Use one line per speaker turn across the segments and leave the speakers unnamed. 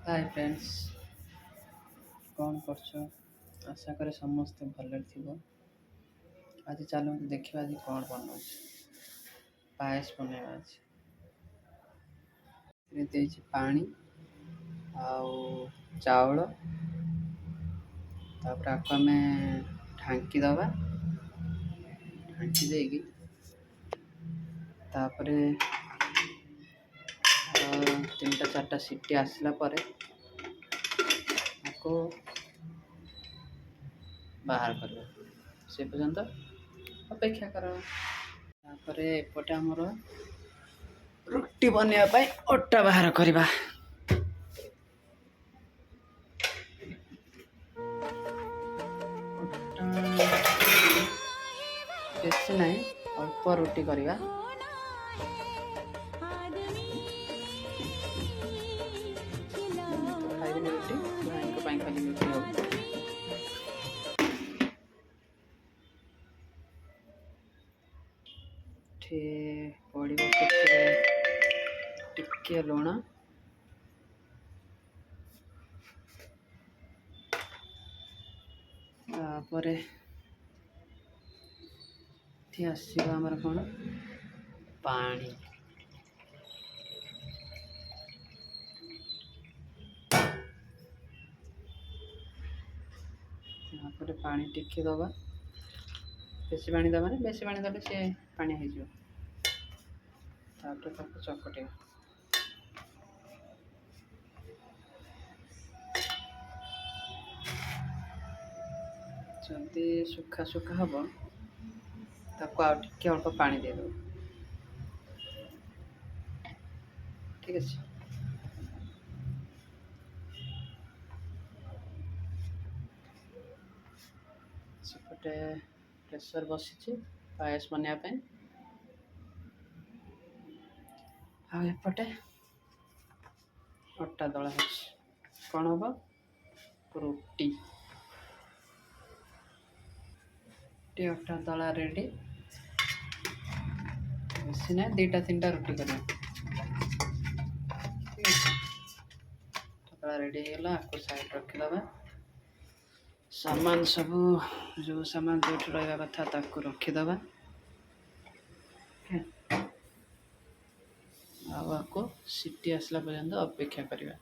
Hi friends, कौन करଛ? आशा करे समस्ते भलରେ ଥିବ। ଆଜି ଚାଲନ୍ତୁ ଦେଖିବା ଆଜି କ'ଣ ବନଉଛି। ପାଏସ ବନେଇବା ଅଛି। ଏଥିରେ ଦେଇଛି ପାଣି ଆଉ ଚାଉଳ, ତାପରେ ଆକୁ ଆମେ ଢାଙ୍କି ଦେବା। ଢାଙ୍କି ଦେଇକି ତାପରେ 3ଟା 4ଟା ସିଟି ଆସିଲା ପରେ ଆକୁ ବାହାର କରିବା। ସେ ପର୍ଯ୍ୟନ୍ତ ଅପେକ୍ଷା କର। ତାପରେ ଏପଟେ ଆମର ରୁଟି ବନେଇବା ପାଇଁ ଅଟା ବାହାର କରିବା। ବେଶୀ ନାହିଁ, ଅଳ୍ପ ରୁଟି କରିବା। ଖାଇବେନି ରୁଟି, ଭାଇଙ୍କ ପାଇଁ ଖାଲି ରୁଟି ହବ। ପଡ଼ିବ ସେଥିରେ ଟିକେ ଲୁଣ, ତାପରେ ଏଠି ଆସିବ ଆମର କ'ଣ ପାଣି। ତାପରେ ପାଣି ଟିକେ ଦେବା। ବେଶୀ ପାଣି ଦେବାନି, ବେଶୀ ପାଣି ଦେଲେ ସେ ପାଣି ହେଇଯିବ। ତାପରେ ତାକୁ ଚକଟିବା। ଯଦି ଶୁଖା ଶୁଖା ହେବ ତାକୁ ଆଉ ଟିକେ ଅଳ୍ପ ପାଣି ଦେଇଦେବ। ଠିକ୍ ଅଛି। ସେପଟେ ପ୍ରେସର ବସିଛି ପାଏସ ବନେଇବା ପାଇଁ। ଆଉ ଏପଟେ ଅଟା ଦଳା ହେଉଛି। କ'ଣ ହେବ? ରୁଟି ଅଟା ଦଳା ରେଡ଼ି। ବେଶୀ ନାହିଁ, 2ଟା 3ଟା ରୁଟି କରିବା। ଠିକ୍ ଅଛି। ଦଳା ରେଡ଼ି ହେଇଗଲା। ଆକୁ ସାଇଡ଼୍ ରଖିଦେବା। ସାମାନ ସବୁ ଯେଉଁ ସାମାନ ଯେଉଁଠି ରହିବା କଥା ତାକୁ ରଖିଦେବା। ଆଉ ଆକୁ ସିଟି ଆସିଲା ପର୍ଯ୍ୟନ୍ତ ଅପେକ୍ଷା କରିବା।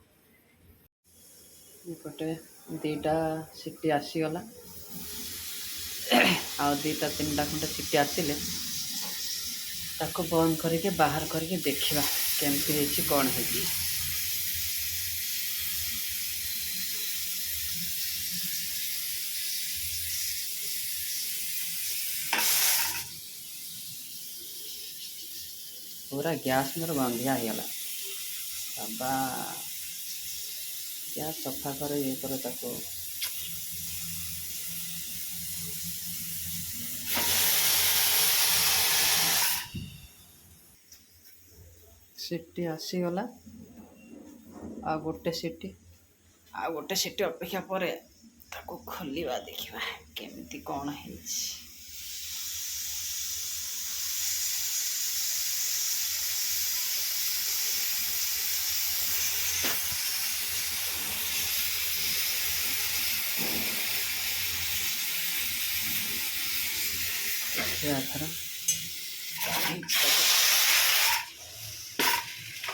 ଏପଟେ 2ଟା ସିଟି ଆସିଗଲା। ଆଉ 2ଟା 3ଟା ଖଣ୍ଡେ ସିଟି ଆସିଲେ ତାକୁ ବନ୍ଦ କରିକି ବାହାର କରିକି ଦେଖିବା କେମିତି ହେଇଛି, କ'ଣ ହେଇଛି। पूरा गैस मोर गंधिया ହେଇଗଲା। बाबा गैस सफा कर ये कर ताको। सिटी आसीगला। आ गोटे सिटी अपेक्षा पर ताको खोलिवा, देखिवा केमिति कौन ହେଇଛି।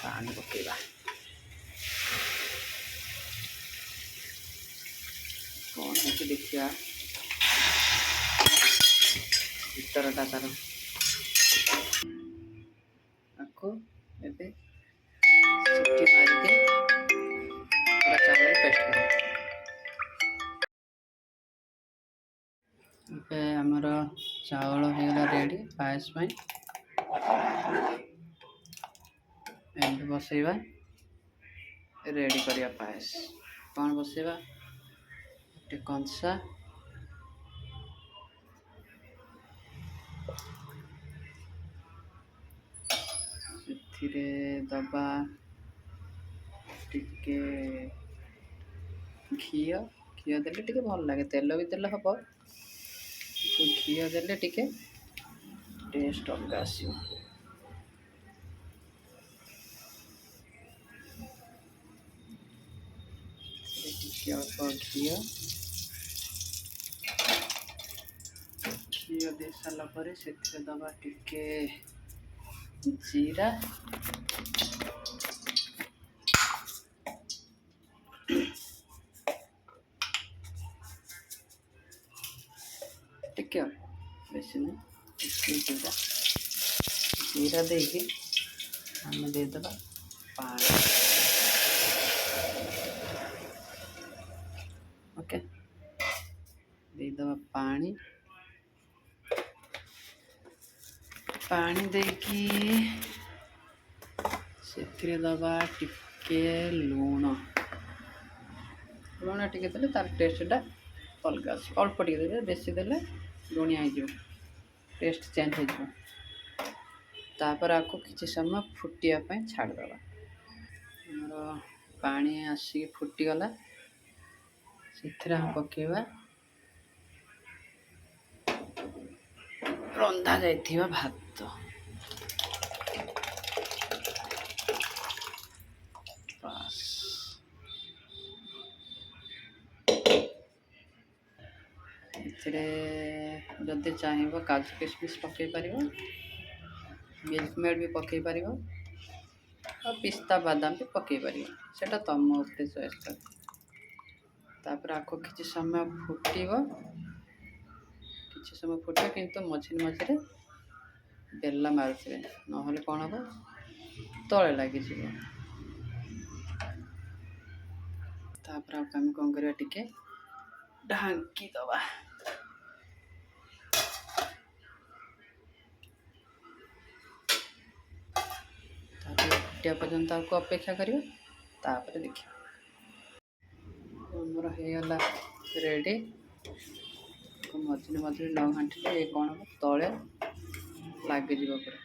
पानी पकेगा। कौन है कि देखिया भीतरटा तार आको एबे सिटी मारिके पूरा चावल पेस्ट कर। ଏବେ ଆମର ଚାଉଳ ହେଇଗଲା ରେଡ଼ି ପାଏସ ପାଇଁ। ଏମିତି ବସେଇବା, ରେଡ଼ି କରିବା ପାଏସ। କ'ଣ ବସେଇବା? ଗୋଟେ କଂସା, ସେଥିରେ ଦବା ଟିକେ ଘିଅ ଦେଲେ ଟିକେ ଭଲ ଲାଗେ। ତେଲ ବି ଦେଲେ ହବ, ଘିଅ ଦେଲେ ଟିକେ ଟେଷ୍ଟ ଅଲଗା ଆସିବ। ଟିକେ ଅଳ୍ପ ଘିଅ ଦେଇ ସାରିଲା ପରେ ସେଥିରେ ଦେବା ଟିକେ ଜିରା, ଟିକେ ବେଶୀ ନୁହେଁ, ଟିକେ ଜିରା ଦେଇକି ଆମେ ଦେଇଦେବା ପାଣି। ଓକେ, ଦେଇଦେବା ପାଣି ଦେଇକି ସେଥିରେ ଦେବା ଟିକେ ଲୁଣ ଟିକେ ଦେଲେ ତାର ଟେଷ୍ଟଟା ଅଲଗା ଆସିବ। ଅଳ୍ପ ଟିକେ ଦେଲେ, ବେଶୀ ଦେଲେ ଲୁଣିଆ ହେଇଯିବ, ଟେଷ୍ଟ ଚେଞ୍ଜ ହେଇଯିବ। ତାପରେ ଆକୁ କିଛି ସମୟ ଫୁଟିବା ପାଇଁ ଛାଡ଼ିଦେବା। ଆମର ପାଣି ଆସିକି ଫୁଟିଗଲା, ସେଥିରେ ଆମେ ପକାଇବା ରନ୍ଧା ଯାଇଥିବା ଭାତ। ବାସ୍, ଏଥିରେ ଯଦି ଚାହିଁବ କାଜୁ କିସମିସ୍ ପକାଇ ପାରିବ, ମିଲ୍କ ମେଡ଼୍ ବି ପକାଇ ପାରିବ, ଆଉ ପିସ୍ତା ବାଦାମ ବି ପକାଇ ପାରିବ, ସେଇଟା ତୁମ ଉପରେ ଚଏସ୍ କର। ତାପରେ ଆକୁ କିଛି ସମୟ ଫୁଟିବ, କିନ୍ତୁ ମଝିରେ ବେଲା ମାରୁଥିବେ, ନହେଲେ କ'ଣ ହେବ, ତଳେ ଲାଗିଯିବ। ତାପରେ ଆମେ କ'ଣ କରିବା, ଟିକେ ଢାଙ୍କି ଦେବା। ତାପରେ ଫୁଟିବା ପର୍ଯ୍ୟନ୍ତ ଆକୁ ଅପେକ୍ଷା କରିବା, ତାପରେ ଦେଖିବା। ଆମର ହେଇଗଲା ରେଡ଼ି। ମଝିରେ ନ ଘାଣ୍ଟିଲେ ଏ କ'ଣ ହେବ, ତଳେ ଲାଗିଯିବ ପୁରା।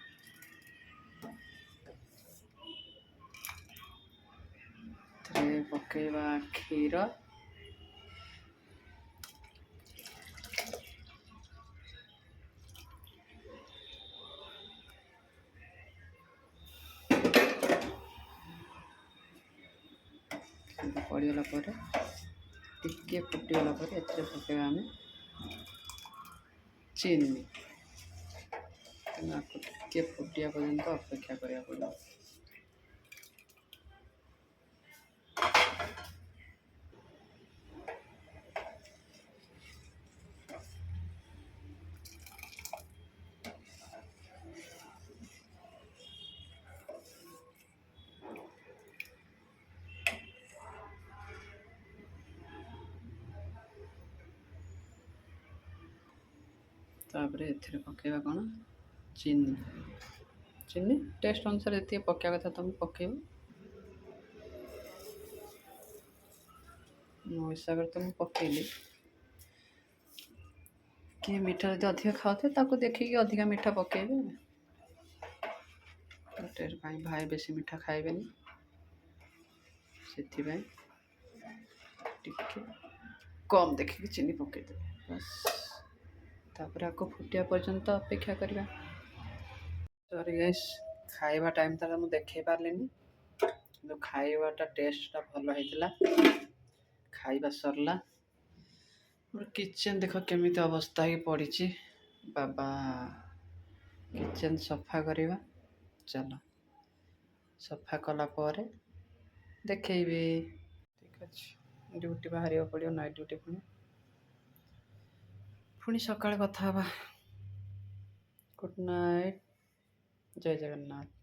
ଏଥିରେ ପକାଇବା କ୍ଷୀର, ପଡ଼ିଗଲା ପରେ ଟିକେ ଫୁଟିଗଲା ପରେ ଏଥିରେ ପକାଇବା ଆମେ ଚିନି। ଆକୁ ଟିକେ ଫୁଟିବା ପର୍ଯ୍ୟନ୍ତ ଅପେକ୍ଷା କରିବାକୁ ପଡ଼ିବ। ତାପରେ ଏଥିରେ ପକାଇବା କ'ଣ, ଚିନି ଟେଷ୍ଟ ଅନୁସାରେ ଯେତିକି ପକାଇବା କଥା ତୁମେ ପକାଇବ। ମୋ ହିସାବରେ ତ ମୁଁ ପକାଇଲି। କିଏ ମିଠା ଯଦି ଅଧିକା ଖାଉଥିବେ ତାକୁ ଦେଖିକି ଅଧିକା ମିଠା ପକାଇବେ। ଟେଷ୍ଟ ପାଇଁ ଭାଇ ବେଶୀ ମିଠା ଖାଇବେନି, ସେଥିପାଇଁ ଟିକେ କମ୍ ଦେଖିକି ଚିନି ପକାଇଦେବେ, ବାସ୍। ତାପରେ ଆକୁ ଫୁଟିବା ପର୍ଯ୍ୟନ୍ତ ଅପେକ୍ଷା କରିବା। ସରି ଗାଇସ୍, ଖାଇବା ଟାଇମ୍ ତାର ମୁଁ ଦେଖାଇ ପାରିଲିନି, କିନ୍ତୁ ଖାଇବାଟା ଟେଷ୍ଟଟା ଭଲ ହେଇଥିଲା। ଖାଇବା ସରିଲା, ମୋର କିଚେନ୍ ଦେଖ କେମିତି ଅବସ୍ଥା ହେଇକି ପଡ଼ିଛି। ବାବା, କିଚେନ୍ ସଫା କରିବା, ଚାଲ ସଫା କଲା ପରେ ଦେଖେଇବି। ଠିକ୍ ଅଛି, ଡ୍ୟୁଟି ବାହାରିବାକୁ ପଡ଼ିବ, ନାଇଟ୍ ଡ୍ୟୁଟି। ପୁଣି ସକାଳେ କଥା ହେବା। ଗୁଡ଼୍ ନାଇଟ୍, ଜୟ ଜଗନ୍ନାଥ।